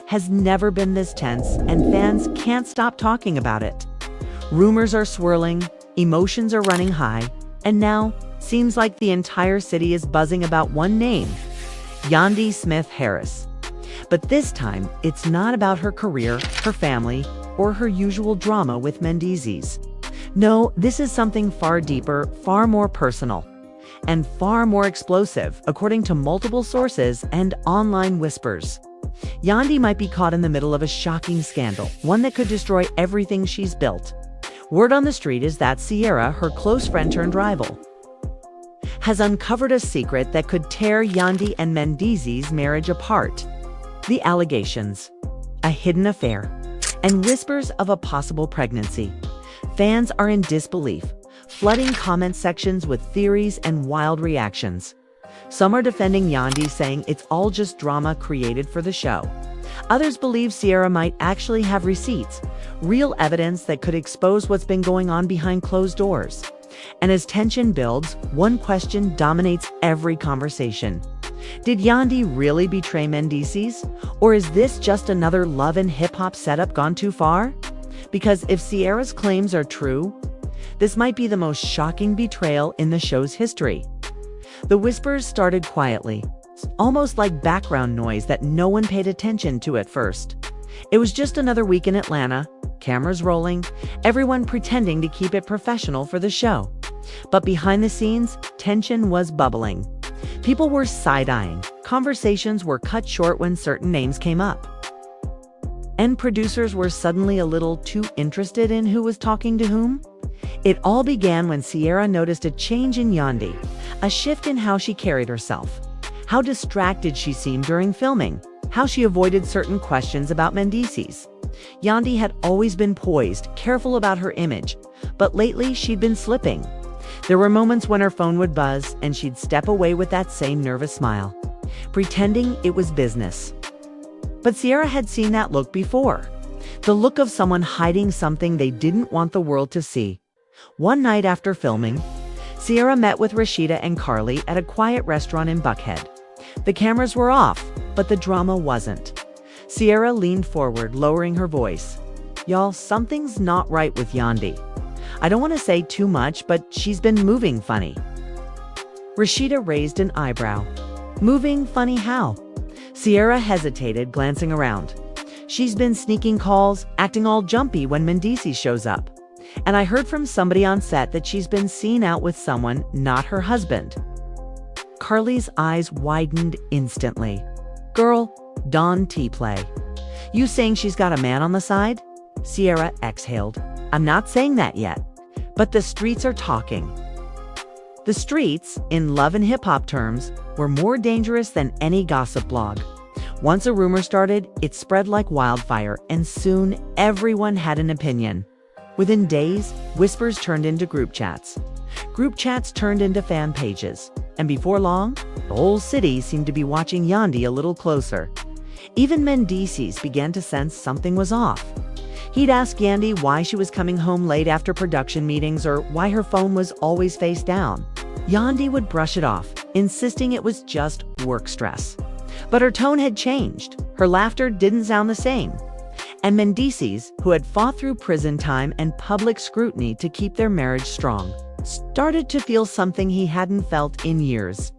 has never been this tense, and fans can't stop talking about it. Rumors are swirling, emotions are running high, and now seems like the entire city is buzzing about one name, Yandy Smith Harris. But this time, it's not about her career, her family, or her usual drama with Mendeecees. No, this is something far deeper, far more personal, and far more explosive, according to multiple sources and online whispers. Yandy might be caught in the middle of a shocking scandal, one that could destroy everything she's built. Word on the street is that Sierra, her close friend turned rival, has uncovered a secret that could tear Yandy and Mendeecees' marriage apart. The allegations, a hidden affair, and whispers of a possible pregnancy. Fans are in disbelief, flooding comment sections with theories and wild reactions. Some are defending Yandy, saying it's all just drama created for the show. Others believe Sierra might actually have receipts, real evidence that could expose what's been going on behind closed doors. And as tension builds, one question dominates every conversation. Did Yandy really betray Mendeecees? Or is this just another love and hip-hop setup gone too far? Because if Sierra's claims are true, this might be the most shocking betrayal in the show's history. The whispers started quietly, almost like background noise that no one paid attention to at first. It was just another week in Atlanta, cameras rolling, everyone pretending to keep it professional for the show. But behind the scenes, tension was bubbling. People were side-eyeing, conversations were cut short when certain names came up, and producers were suddenly a little too interested in who was talking to whom. It all began when Sierra noticed a change in Yandy, a shift in how she carried herself, how distracted she seemed during filming, how she avoided certain questions about Mendeecees. Yandy had always been poised, careful about her image, but lately she'd been slipping. There were moments when her phone would buzz and she'd step away with that same nervous smile, pretending it was business. But Sierra had seen that look before, the look of someone hiding something they didn't want the world to see. One night after filming, Sierra met with Rashida and Carly at a quiet restaurant in Buckhead. The cameras were off, but the drama wasn't. Sierra leaned forward, lowering her voice. "Y'all, something's not right with Yandy. I don't want to say too much, but she's been moving funny." Rashida raised an eyebrow. "Moving funny how?" Sierra hesitated, glancing around. "She's been sneaking calls, acting all jumpy when Mendeecees shows up. And I heard from somebody on set that she's been seen out with someone, not her husband." Carly's eyes widened instantly. "Girl, Dawn T-play. You saying she's got a man on the side?" Sierra exhaled. "I'm not saying that yet, but the streets are talking." The streets, in love and hip-hop terms, were more dangerous than any gossip blog. Once a rumor started, it spread like wildfire, and soon everyone had an opinion. Within days, whispers turned into group chats. Group chats turned into fan pages. And before long, the whole city seemed to be watching Yandy a little closer. Even Mendeecees began to sense something was off. He'd ask Yandy why she was coming home late after production meetings or why her phone was always face down. Yandy would brush it off, insisting it was just work stress. But her tone had changed. Her laughter didn't sound the same. And Mendeecees, who had fought through prison time and public scrutiny to keep their marriage strong, started to feel something he hadn't felt in years.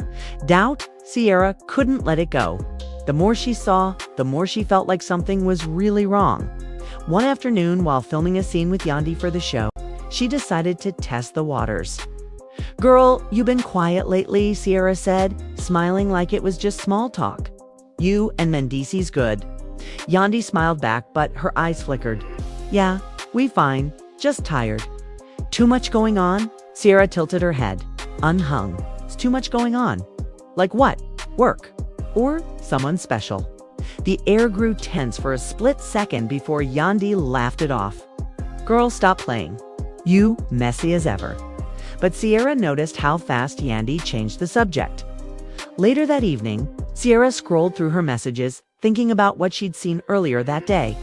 Doubt. Sierra couldn't let it go. The more she saw, the more she felt like something was really wrong. One afternoon, while filming a scene with Yandy for the show, she decided to test the waters. "Girl, you've been quiet lately," Sierra said, smiling like it was just small talk. "You and Mendeecees good?" Yandy smiled back, but her eyes flickered. "Yeah, we fine, just tired." "Too much going on?" Sierra tilted her head, unhung. "It's too much going on." "Like what? Work? Or someone special?" The air grew tense for a split second before Yandy laughed it off. "Girl, stop playing. You messy as ever." But Sierra noticed how fast Yandy changed the subject. Later that evening, Sierra scrolled through her messages, thinking about what she'd seen earlier that day.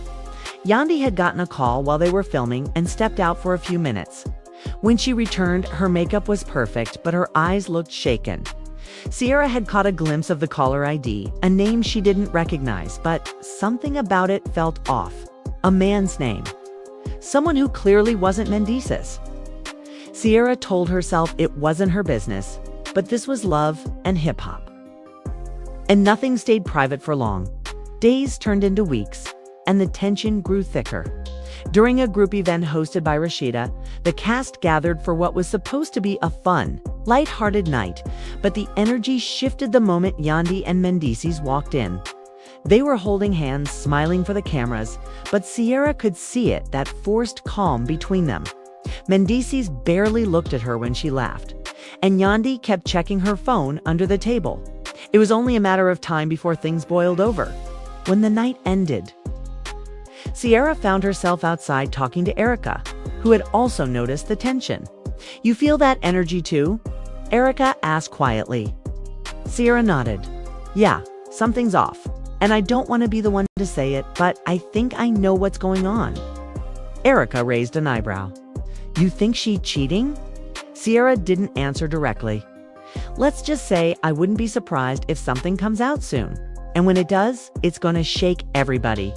Yandy had gotten a call while they were filming and stepped out for a few minutes. When she returned, her makeup was perfect, but her eyes looked shaken. Sierra had caught a glimpse of the caller ID, a name she didn't recognize, but something about it felt off. A man's name. Someone who clearly wasn't Mendeecees. Sierra told herself it wasn't her business, but this was love and hip-hop. And nothing stayed private for long. Days turned into weeks, and the tension grew thicker. During a group event hosted by Rashida, the cast gathered for what was supposed to be a fun, light-hearted night, but the energy shifted the moment Yandy and Mendeecees walked in. They were holding hands, smiling for the cameras, but Sierra could see it, that forced calm between them. Mendeecees barely looked at her when she laughed, and Yandy kept checking her phone under the table. It was only a matter of time before things boiled over. When the night ended, Sierra found herself outside talking to Erica, who had also noticed the tension. "You feel that energy too?" Erica asked quietly. Sierra nodded. "Yeah, something's off. And I don't want to be the one to say it, but I think I know what's going on." Erica raised an eyebrow. "You think she's cheating?" Sierra didn't answer directly. "Let's just say I wouldn't be surprised if something comes out soon. And when it does, it's going to shake everybody."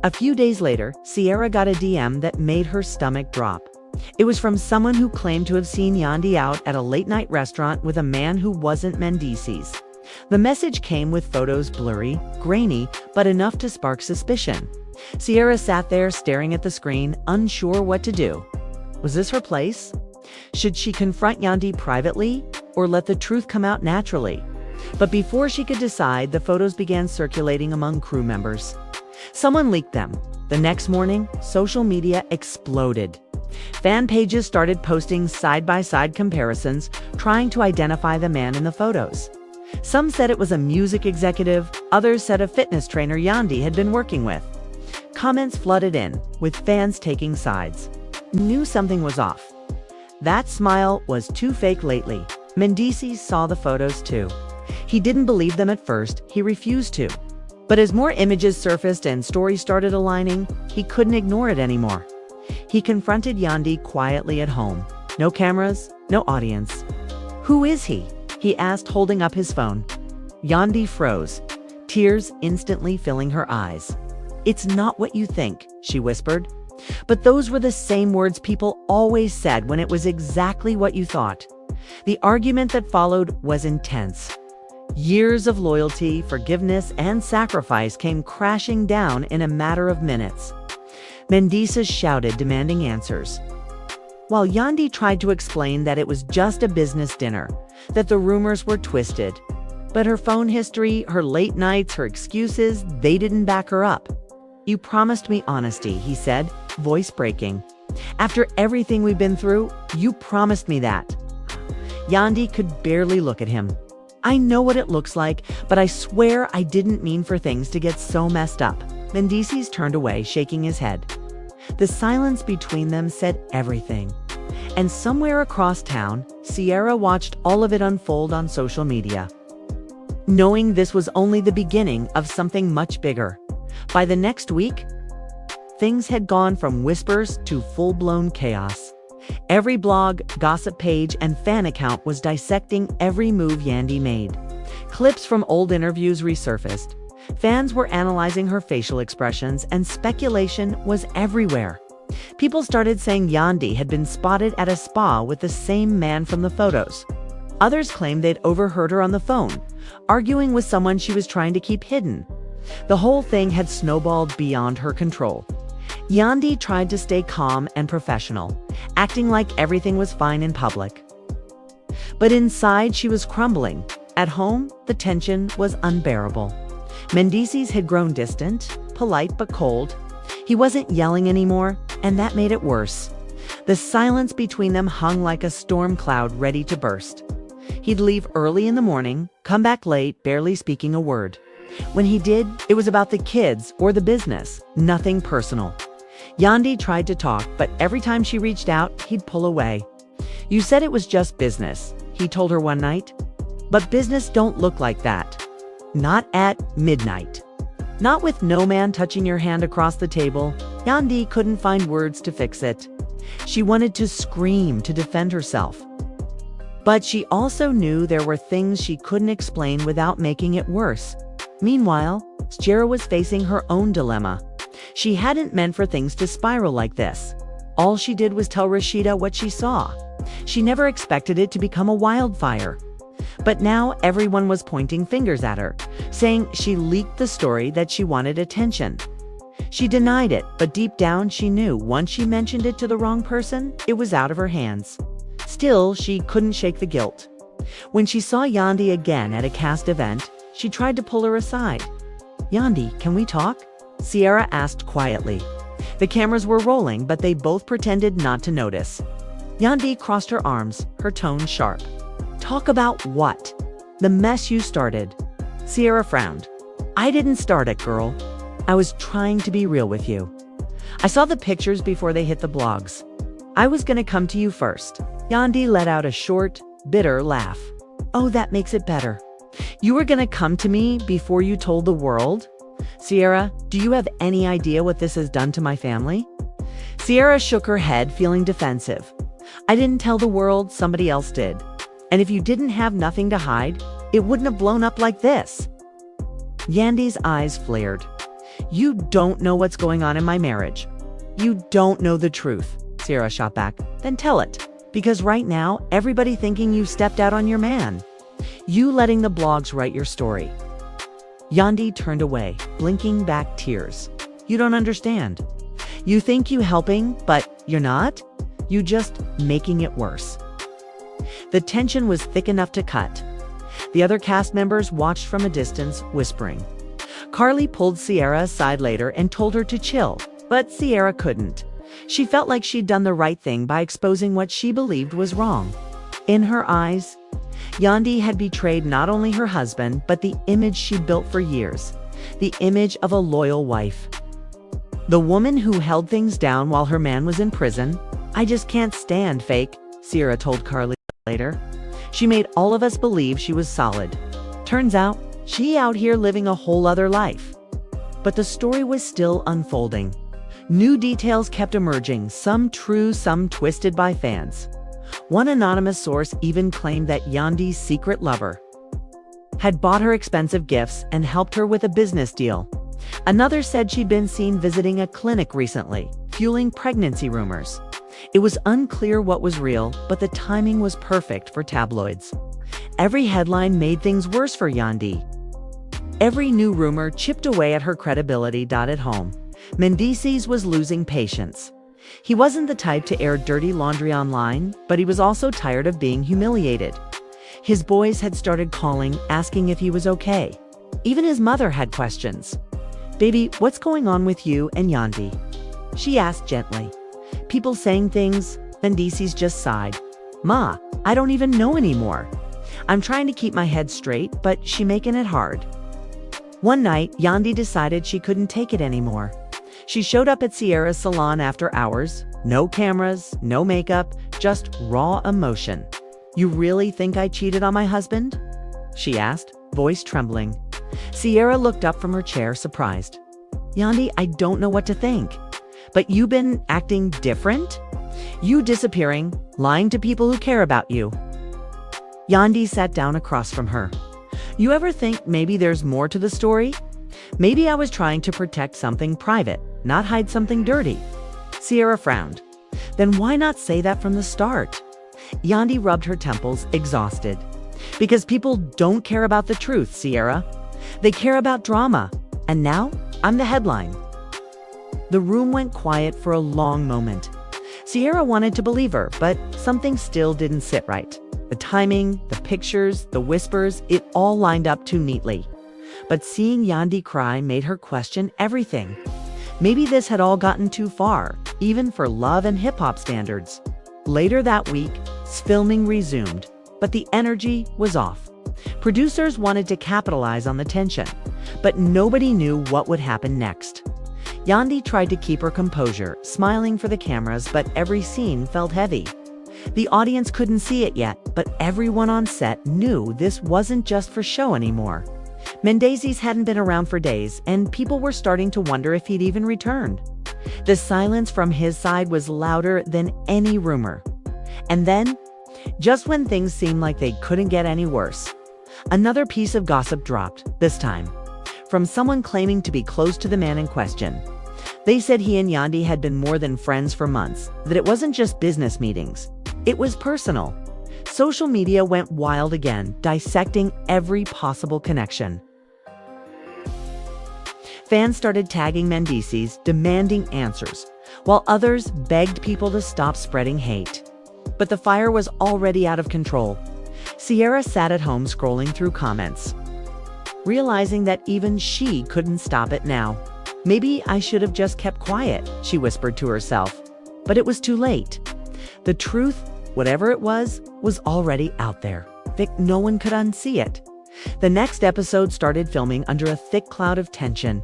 A few days later, Sierra got a DM that made her stomach drop. It was from someone who claimed to have seen Yandy out at a late-night restaurant with a man who wasn't Mendeecees. The message came with photos blurry, grainy, but enough to spark suspicion. Sierra sat there staring at the screen, unsure what to do. Was this her place? Should she confront Yandy privately, or let the truth come out naturally? But before she could decide, the photos began circulating among crew members. Someone leaked them. The next morning, social media exploded. Fan pages started posting side-by-side comparisons, trying to identify the man in the photos. Some said it was a music executive, others said a fitness trainer Yandy had been working with. Comments flooded in, with fans taking sides. Knew something was off. That smile was too fake lately. Mendeecees saw the photos too. He didn't believe them at first, he refused to. But as more images surfaced and stories started aligning, he couldn't ignore it anymore. He confronted Yandy quietly at home. No cameras, no audience. "Who is he?" he asked, holding up his phone. Yandy froze, tears instantly filling her eyes. "It's not what you think," she whispered. But those were the same words people always said when it was exactly what you thought. The argument that followed was intense. Years of loyalty, forgiveness, and sacrifice came crashing down in a matter of minutes. Mendeecees shouted, demanding answers, while Yandy tried to explain that it was just a business dinner, that the rumors were twisted. But her phone history, her late nights, her excuses, they didn't back her up. "You promised me honesty," he said, voice breaking. "After everything we've been through, you promised me that." Yandy could barely look at him. "I know what it looks like, but I swear I didn't mean for things to get so messed up." Mendeecees turned away, shaking his head. The silence between them said everything. And somewhere across town, Sierra watched all of it unfold on social media, knowing this was only the beginning of something much bigger. By the next week, things had gone from whispers to full-blown chaos. Every blog, gossip page, and fan account was dissecting every move Yandy made. Clips from old interviews resurfaced. Fans were analyzing her facial expressions, and speculation was everywhere. People started saying Yandy had been spotted at a spa with the same man from the photos. Others claimed they'd overheard her on the phone, arguing with someone she was trying to keep hidden. The whole thing had snowballed beyond her control. Yandy tried to stay calm and professional, acting like everything was fine in public. But inside, she was crumbling. At home, the tension was unbearable. Mendeecees had grown distant, polite but cold. He wasn't yelling anymore, and that made it worse. The silence between them hung like a storm cloud ready to burst. He'd leave early in the morning, come back late, barely speaking a word. When he did, it was about the kids or the business, nothing personal. Yandy tried to talk, but every time she reached out, he'd pull away. "You said it was just business," he told her one night. "But business don't look like that. Not at midnight. Not with no man touching your hand across the table." Yandy couldn't find words to fix it. She wanted to scream to defend herself. But she also knew there were things she couldn't explain without making it worse. Meanwhile, Sierra was facing her own dilemma. She hadn't meant for things to spiral like this. All she did was tell Rashida what she saw. She never expected it to become a wildfire. But now everyone was pointing fingers at her, saying she leaked the story, that she wanted attention. She denied it, but deep down she knew once she mentioned it to the wrong person, it was out of her hands. Still, she couldn't shake the guilt. When she saw Yandy again at a cast event, she tried to pull her aside. "Yandy, can we talk?" Sierra asked quietly. The cameras were rolling, but they both pretended not to notice. Yandy crossed her arms, her tone sharp. "Talk about what?" "The mess you started." Sierra frowned. "I didn't start it, girl. I was trying to be real with you. I saw the pictures before they hit the blogs. I was gonna come to you first." Yandy let out a short, bitter laugh. "Oh, that makes it better. You were gonna come to me before you told the world? Sierra, do you have any idea what this has done to my family?" Sierra shook her head, feeling defensive. "I didn't tell the world, somebody else did. And if you didn't have nothing to hide, it wouldn't have blown up like this." Yandy's eyes flared. "You don't know what's going on in my marriage. You don't know the truth," Sierra shot back. "Then tell it. Because right now, everybody thinking you stepped out on your man. You letting the blogs write your story." Yandy turned away, blinking back tears. "You don't understand. You think you helping, but you're not. You just making it worse." The tension was thick enough to cut. The other cast members watched from a distance, whispering. Carly pulled Sierra aside later and told her to chill, but Sierra couldn't. She felt like she'd done the right thing by exposing what she believed was wrong. In her eyes, Yandy had betrayed not only her husband, but the image she'd built for years, the image of a loyal wife. The woman who held things down while her man was in prison. "I just can't stand fake," Sierra told Carly later. "She made all of us believe she was solid. Turns out, she out here living a whole other life." But the story was still unfolding. New details kept emerging, some true, some twisted by fans. One anonymous source even claimed that Yandy's secret lover had bought her expensive gifts and helped her with a business deal. Another said she'd been seen visiting a clinic recently, fueling pregnancy rumors. It was unclear what was real, but the timing was perfect for tabloids. Every headline made things worse for Yandy. Every new rumor chipped away at her credibility. At home, Mendeecees was losing patience. He wasn't the type to air dirty laundry online, but he was also tired of being humiliated. His boys had started calling, asking if he was okay. Even his mother had questions. "Baby, what's going on with you and Yandy?" she asked gently. People saying things. Mendeecees just sighed. "Ma, I don't even know anymore. I'm trying to keep my head straight, but she making it hard." One night, Yandy decided she couldn't take it anymore. She showed up at Sierra's salon after hours. No cameras, no makeup, just raw emotion. "You really think I cheated on my husband?" she asked, voice trembling. Sierra looked up from her chair, surprised. "Yandy, I don't know what to think. But you've been acting different? You disappearing, lying to people who care about you." Yandy sat down across from her. "You ever think maybe there's more to the story? Maybe I was trying to protect something private, not hide something dirty." Sierra frowned. "Then why not say that from the start?" Yandy rubbed her temples, exhausted. "Because people don't care about the truth, Sierra. They care about drama. And now, I'm the headline." The room went quiet for a long moment. Sierra wanted to believe her, but something still didn't sit right. The timing, the pictures, the whispers, it all lined up too neatly. But seeing Yandy cry made her question everything. Maybe this had all gotten too far, even for love and hip-hop standards. Later that week, filming resumed, but the energy was off. Producers wanted to capitalize on the tension, but nobody knew what would happen next. Yandy tried to keep her composure, smiling for the cameras, but every scene felt heavy. The audience couldn't see it yet, but everyone on set knew this wasn't just for show anymore. Mendeecees hadn't been around for days, and people were starting to wonder if he'd even returned. The silence from his side was louder than any rumor. And then, Just when things seemed like they couldn't get any worse, another piece of gossip dropped, this time from someone claiming to be close to the man in question. They said he and Yandy had been more than friends for months, that it wasn't just business meetings. It was personal. Social media went wild again, dissecting every possible connection. Fans started tagging Mendeecees, demanding answers, while others begged people to stop spreading hate. But the fire was already out of control. Sierra sat at home scrolling through comments, realizing that even she couldn't stop it now. Maybe I should have just kept quiet, she whispered to herself. But it was too late. The truth, whatever it was already out there. No one could unsee it. The next episode started filming under a thick cloud of tension.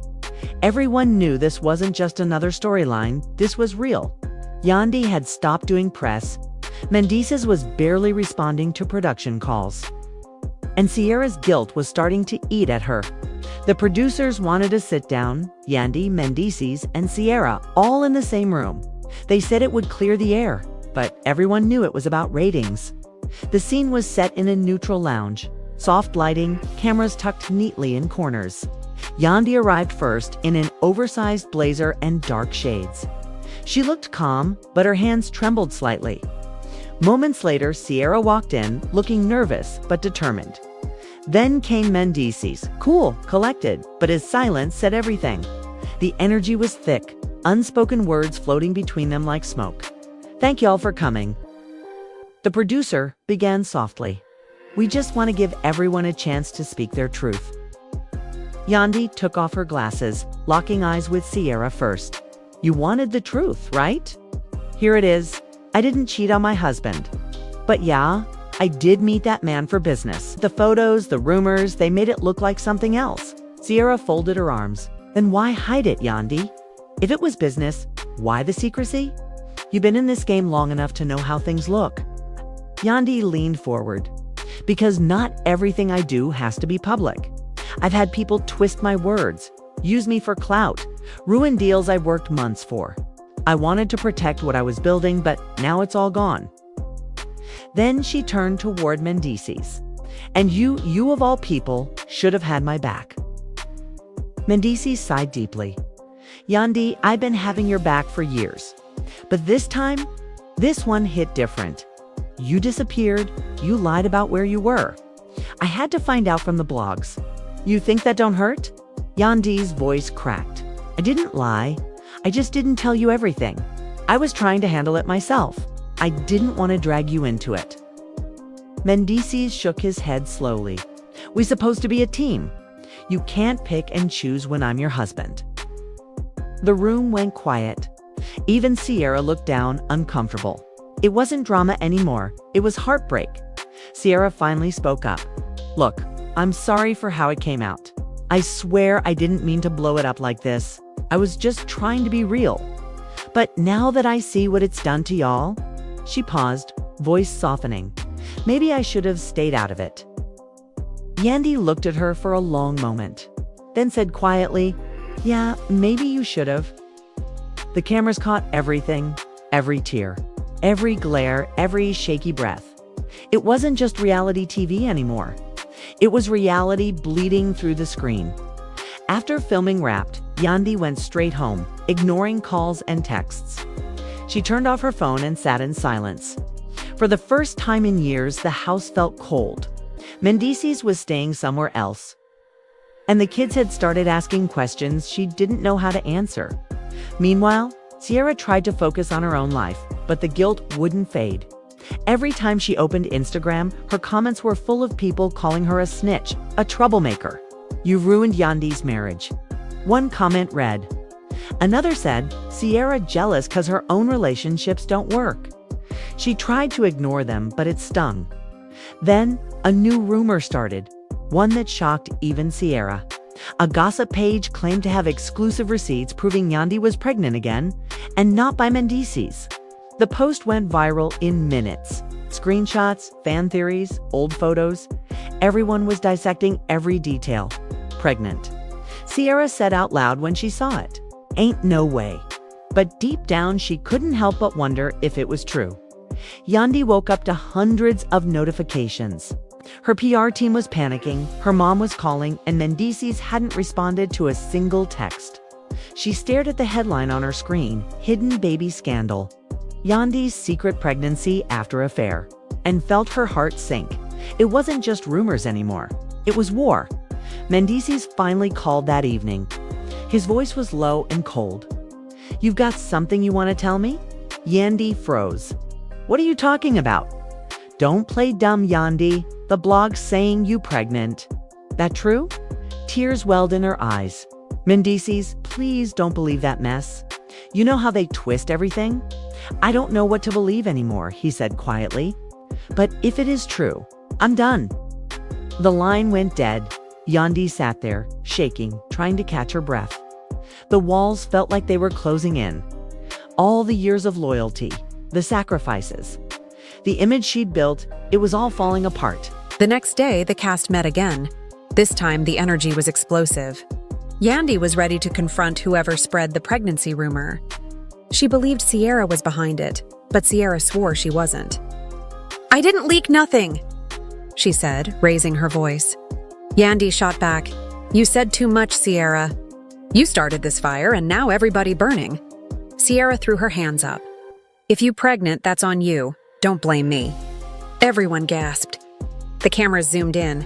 Everyone knew this wasn't just another storyline, this was real. Yandy had stopped doing press. Mendeecees was barely responding to production calls. And Sierra's guilt was starting to eat at her. The producers wanted to sit down, Yandy, Mendeecees, and Sierra, all in the same room. They said it would clear the air, but everyone knew it was about ratings. The scene was set in a neutral lounge. Soft lighting, cameras tucked neatly in corners. Yandy arrived first in an oversized blazer and dark shades. She looked calm, but her hands trembled slightly. Moments later, Sierra walked in, looking nervous but determined. Then came Mendeecees, cool, collected, but his silence said everything. The energy was thick, unspoken words floating between them like smoke. Thank y'all for coming. The producer began softly. We just want to give everyone a chance to speak their truth. Yandy took off her glasses, locking eyes with Sierra first. You wanted the truth, right? Here it is. I didn't cheat on my husband. But yeah, I did meet that man for business. The photos, the rumors, they made it look like something else. Sierra folded her arms. Then why hide it, Yandy? If it was business, why the secrecy? You've been in this game long enough to know how things look. Yandy leaned forward. Because not everything I do has to be public. I've had people twist my words, use me for clout, ruin deals I worked months for. I wanted to protect what I was building, but now it's all gone. Then she turned toward Mendeecees. And you of all people, should have had my back. Mendeecees sighed deeply. Yandy, I've been having your back for years. But this time, this one hit different. You disappeared, you lied about where you were. I had to find out from the blogs. You think that don't hurt? Yandy's voice cracked. I didn't lie. I just didn't tell you everything. I was trying to handle it myself. I didn't want to drag you into it. Mendeecees shook his head slowly. We're supposed to be a team. You can't pick and choose when I'm your husband. The room went quiet. Even Sierra looked down, uncomfortable. It wasn't drama anymore. It was heartbreak. Sierra finally spoke up. Look, I'm sorry for how it came out. I swear I didn't mean to blow it up like this. I was just trying to be real. But now that I see what it's done to y'all, she paused, voice softening. Maybe I should have stayed out of it. Yandy looked at her for a long moment, then said quietly, yeah, maybe you should have. The cameras caught everything, every tear, every glare, every shaky breath. It wasn't just reality TV anymore. It was reality bleeding through the screen. After filming wrapped, Yandy went straight home, ignoring calls and texts. She turned off her phone and sat in silence. For the first time in years, the house felt cold. Mendeecees was staying somewhere else. And the kids had started asking questions she didn't know how to answer. Meanwhile, Sierra tried to focus on her own life, but the guilt wouldn't fade. Every time she opened Instagram, her comments were full of people calling her a snitch, a troublemaker. You ruined Yandy's marriage. One comment read. Another said, Sierra jealous because her own relationships don't work. She tried to ignore them, but it stung. Then, a new rumor started, one that shocked even Sierra. A gossip page claimed to have exclusive receipts proving Yandy was pregnant again, and not by Mendeecees. The post went viral in minutes. Screenshots, fan theories, old photos. Everyone was dissecting every detail. Pregnant. Sierra said out loud when she saw it, ain't no way. But deep down, she couldn't help but wonder if it was true. Yandy woke up to hundreds of notifications. Her PR team was panicking, her mom was calling, and Mendeecees hadn't responded to a single text. She stared at the headline on her screen, Hidden Baby Scandal. Yandy's secret pregnancy after affair, and felt her heart sink. It wasn't just rumors anymore. It was war. Mendeecees finally called that evening. His voice was low and cold. "You've got something you want to tell me?" Yandy froze. "What are you talking about?" "Don't play dumb, Yandy. The blog's saying you pregnant." "That true?" Tears welled in her eyes. "Mendeecees, please don't believe that mess. You know how they twist everything?" "I don't know what to believe anymore," he said quietly. "But if it is true, I'm done." The line went dead. Yandy sat there, shaking, trying to catch her breath. The walls felt like they were closing in. All the years of loyalty, the sacrifices, the image she'd built, it was all falling apart. The next day, the cast met again. This time, the energy was explosive. Yandy was ready to confront whoever spread the pregnancy rumor. She believed Sierra was behind it, but Sierra swore she wasn't. "I didn't leak nothing," she said, raising her voice. Yandy shot back, "You said too much, Sierra. You started this fire and now everybody burning." Sierra threw her hands up. "If you pregnant, that's on you. Don't blame me." Everyone gasped. The cameras zoomed in.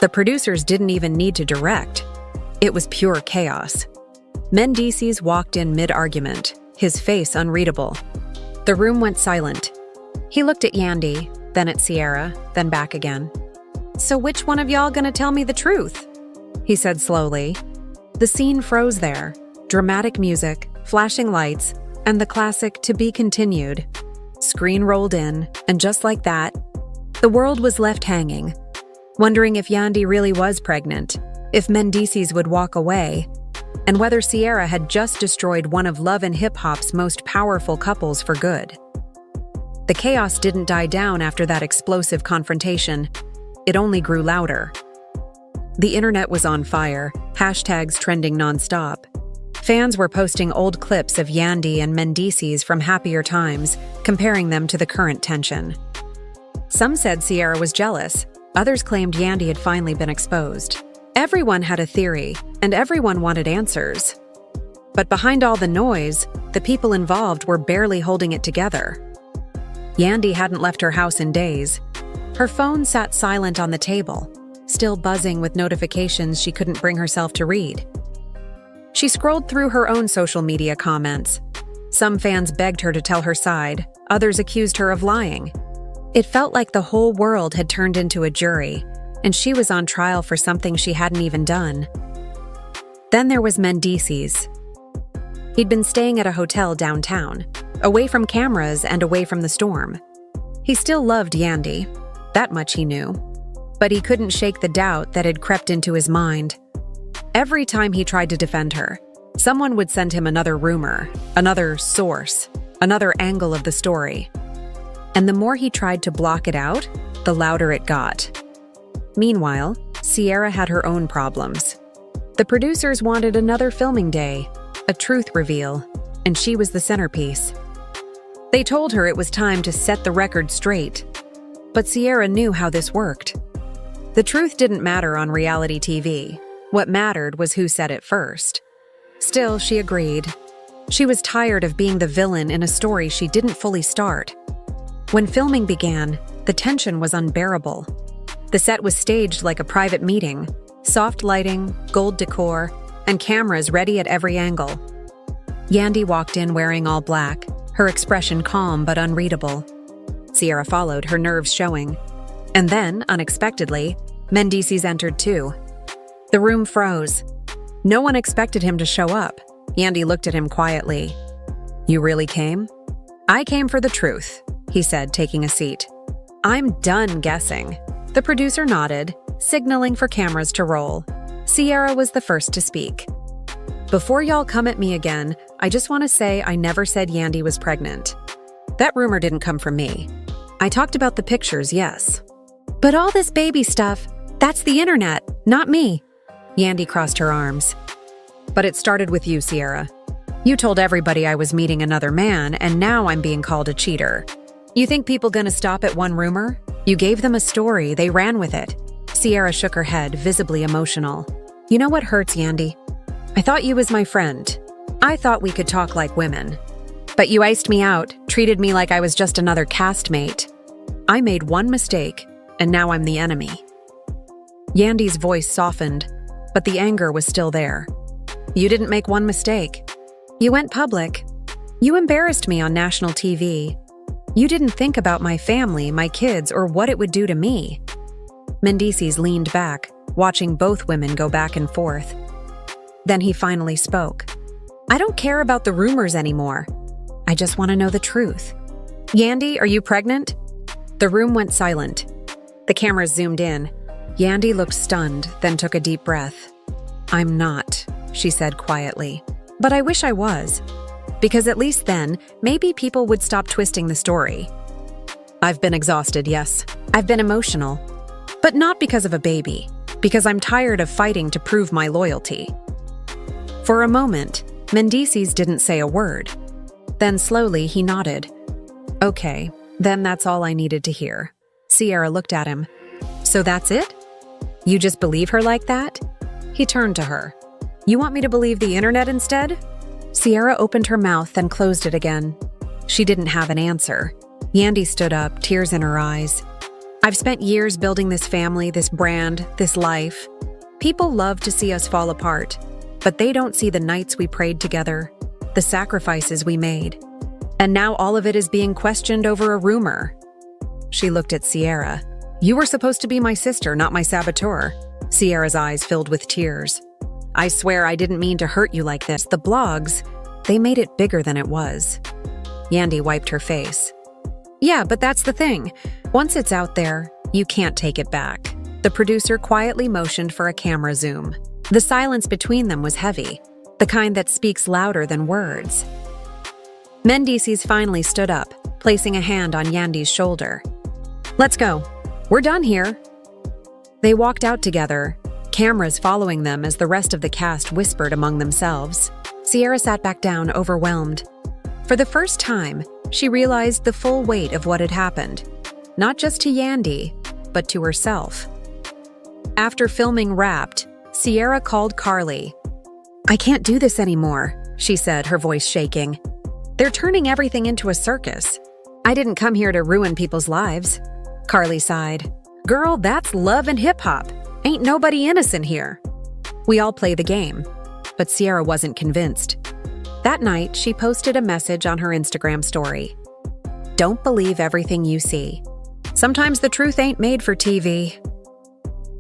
The producers didn't even need to direct. It was pure chaos. Mendeecees walked in mid-argument, his face unreadable. The room went silent. He looked at Yandy, then at Sierra, then back again. "So which one of y'all gonna tell me the truth?" he said slowly. The scene froze there. Dramatic music, flashing lights, and the classic "to be continued." Screen rolled in, and just like that, the world was left hanging, wondering if Yandy really was pregnant, if Mendeecees would walk away, and whether Sierra had just destroyed one of Love and Hip Hop's most powerful couples for good. The chaos didn't die down after that explosive confrontation. It only grew louder. The internet was on fire, hashtags trending nonstop. Fans were posting old clips of Yandy and Mendeecees from happier times, comparing them to the current tension. Some said Sierra was jealous. Others claimed Yandy had finally been exposed. Everyone had a theory, and everyone wanted answers. But behind all the noise, the people involved were barely holding it together. Yandy hadn't left her house in days. Her phone sat silent on the table, still buzzing with notifications she couldn't bring herself to read. She scrolled through her own social media comments. Some fans begged her to tell her side, others accused her of lying. It felt like the whole world had turned into a jury, and she was on trial for something she hadn't even done. Then there was Mendeecees. He'd been staying at a hotel downtown, away from cameras and away from the storm. He still loved Yandy, that much he knew, but he couldn't shake the doubt that had crept into his mind. Every time he tried to defend her, someone would send him another rumor, another source, another angle of the story. And the more he tried to block it out, the louder it got. Meanwhile, Sierra had her own problems. The producers wanted another filming day, a truth reveal, and she was the centerpiece. They told her it was time to set the record straight, but Sierra knew how this worked. The truth didn't matter on reality TV. What mattered was who said it first. Still, she agreed. She was tired of being the villain in a story she didn't fully start. When filming began, the tension was unbearable. The set was staged like a private meeting, soft lighting, gold decor, and cameras ready at every angle. Yandy walked in wearing all black, her expression calm but unreadable. Sierra followed, her nerves showing. And then, unexpectedly, Mendeecees entered too. The room froze. No one expected him to show up. Yandy looked at him quietly. "You really came?" "I came for the truth," he said, taking a seat. "I'm done guessing." The producer nodded, signaling for cameras to roll. Sierra was the first to speak. "Before y'all come at me again, I just want to say I never said Yandy was pregnant. That rumor didn't come from me. I talked about the pictures, yes. But all this baby stuff, that's the internet, not me." Yandy crossed her arms. "But it started with you, Sierra. You told everybody I was meeting another man, and now I'm being called a cheater." You think people gonna stop at one rumor? You gave them a story, they ran with it. Sierra shook her head, visibly emotional. You know what hurts, Yandy? I thought you was my friend. I thought we could talk like women. But you iced me out, treated me like I was just another castmate. I made one mistake, and now I'm the enemy. Yandy's voice softened, but the anger was still there. You didn't make one mistake. You went public. You embarrassed me on national TV. You didn't think about my family, my kids, or what it would do to me. Mendeecees leaned back, watching both women go back and forth. Then he finally spoke. I don't care about the rumors anymore. I just want to know the truth. Yandy, are you pregnant? The room went silent. The cameras zoomed in. Yandy looked stunned, then took a deep breath. I'm not, she said quietly. But I wish I was. Because at least then, maybe people would stop twisting the story. I've been exhausted, yes. I've been emotional. But not because of a baby. Because I'm tired of fighting to prove my loyalty. For a moment, Mendeecees didn't say a word. Then slowly he nodded. Okay, then that's all I needed to hear. Sierra looked at him. So that's it? You just believe her like that? He turned to her. You want me to believe the internet instead? Sierra opened her mouth and closed it again. She didn't have an answer. Yandy stood up, tears in her eyes. I've spent years building this family, this brand, this life. People love to see us fall apart, but they don't see the nights we prayed together, the sacrifices we made. And now all of it is being questioned over a rumor. She looked at Sierra. You were supposed to be my sister, not my saboteur. Sierra's eyes filled with tears. I swear I didn't mean to hurt you like this. The blogs, they made it bigger than it was. Yandy wiped her face. Yeah, but that's the thing. Once it's out there, you can't take it back. The producer quietly motioned for a camera zoom. The silence between them was heavy, the kind that speaks louder than words. Mendeecees finally stood up, placing a hand on Yandy's shoulder. Let's go. We're done here. They walked out together, cameras following them as the rest of the cast whispered among themselves. Sierra sat back down, overwhelmed. For the first time, she realized the full weight of what had happened, not just to Yandy, but to herself. After filming wrapped, Sierra called Carly. I can't do this anymore, she said, her voice shaking. They're turning everything into a circus. I didn't come here to ruin people's lives. Carly sighed. Girl, that's love and hip-hop. Ain't nobody innocent here. We all play the game. But Sierra wasn't convinced. That night, she posted a message on her Instagram story. Don't believe everything you see. Sometimes the truth ain't made for TV.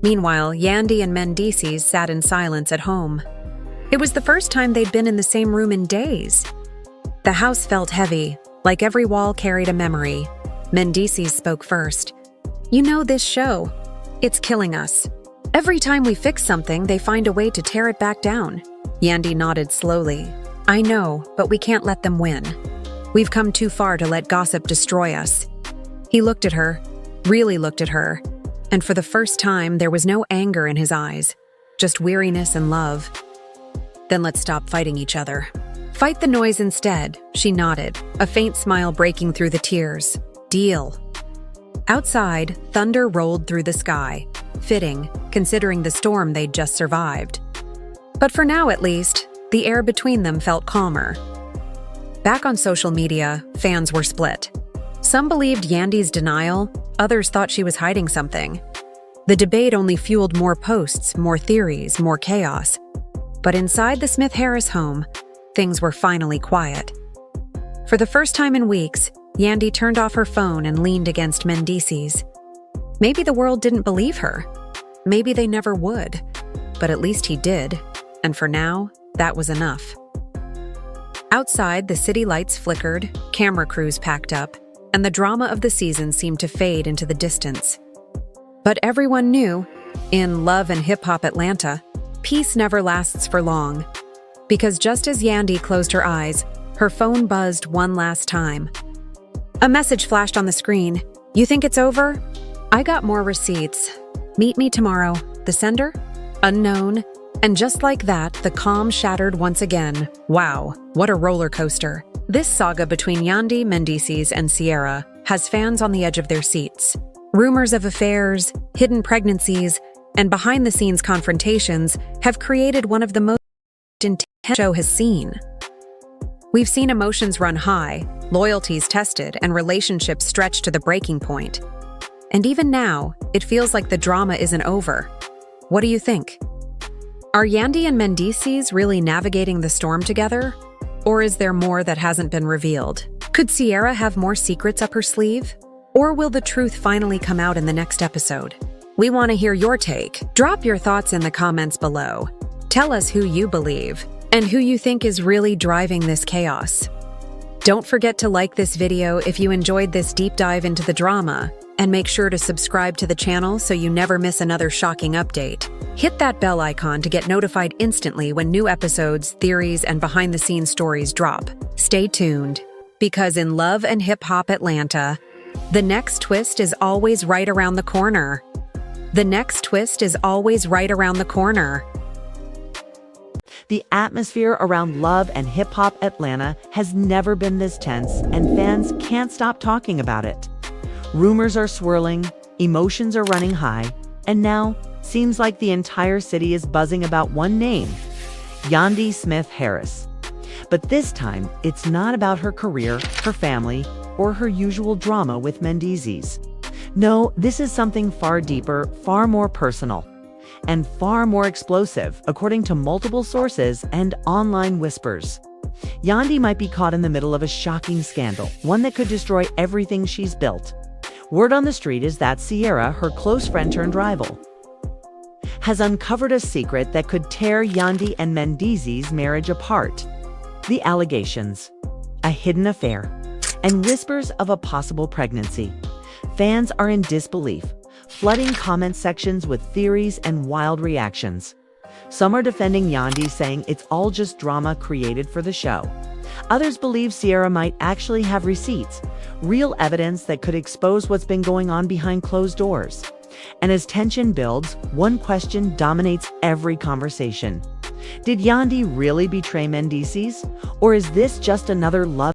Meanwhile, Yandy and Mendeecees sat in silence at home. It was the first time they'd been in the same room in days. The house felt heavy, like every wall carried a memory. Mendeecees spoke first. You know this show. It's killing us. Every time we fix something, they find a way to tear it back down. Yandy nodded slowly. I know, but we can't let them win. We've come too far to let gossip destroy us. He looked at her, really looked at her, and for the first time, there was no anger in his eyes, just weariness and love. Then let's stop fighting each other. Fight the noise instead, she nodded, a faint smile breaking through the tears. Deal. Outside, thunder rolled through the sky, fitting, considering the storm they'd just survived. But for now, at least, the air between them felt calmer. Back on social media, fans were split. Some believed Yandy's denial, others thought she was hiding something. The debate only fueled more posts, more theories, more chaos. But inside the Smith-Harris home, things were finally quiet. For the first time in weeks, Yandy turned off her phone and leaned against Mendeecees. Maybe the world didn't believe her. Maybe they never would. But at least he did. And for now, that was enough. Outside, the city lights flickered, camera crews packed up, and the drama of the season seemed to fade into the distance. But everyone knew, in Love and Hip Hop Atlanta, peace never lasts for long. Because just as Yandy closed her eyes, her phone buzzed one last time. A message flashed on the screen. You think it's over? I got more receipts. Meet me tomorrow. The sender? Unknown. And just like that, the calm shattered once again. Wow, what a roller coaster. This saga between Yandy, Mendeecees, and Sierra has fans on the edge of their seats. Rumors of affairs, hidden pregnancies, and behind-the-scenes confrontations have created one of the most intense the show has seen. We've seen emotions run high, loyalties tested, and relationships stretched to the breaking point. And even now, it feels like the drama isn't over. What do you think? Are Yandy and Mendeecees really navigating the storm together? Or is there more that hasn't been revealed? Could Sierra have more secrets up her sleeve? Or will the truth finally come out in the next episode? We want to hear your take. Drop your thoughts in the comments below. Tell us who you believe and who you think is really driving this chaos. Don't forget to like this video if you enjoyed this deep dive into the drama, and make sure to subscribe to the channel so you never miss another shocking update. Hit that bell icon to get notified instantly when new episodes, theories, and behind-the-scenes stories drop. Stay tuned, because in Love and Hip Hop Atlanta, the next twist is always right around the corner. The next twist is always right around the corner. The atmosphere around Love and Hip Hop Atlanta has never been this tense, and fans can't stop talking about it. Rumors are swirling, emotions are running high, and now seems like the entire city is buzzing about one name, Yandy Smith Harris. But this time, it's not about her career, her family, or her usual drama with Mendeecees. No, this is something far deeper, far more personal, and far more explosive, according to multiple sources and online whispers. Yandy might be caught in the middle of a shocking scandal, one that could destroy everything she's built. Word on the street is that Sierra, her close friend turned rival, has uncovered a secret that could tear Yandy and Mendeecees' marriage apart. The allegations, a hidden affair, and whispers of a possible pregnancy. Fans are in disbelief, flooding comment sections with theories and wild reactions. Some are defending Yandy, saying it's all just drama created for the show. Others believe Sierra might actually have receipts, real evidence that could expose what's been going on behind closed doors. And as tension builds, one question dominates every conversation. Did Yandy really betray Mendeecees? Or is this just another love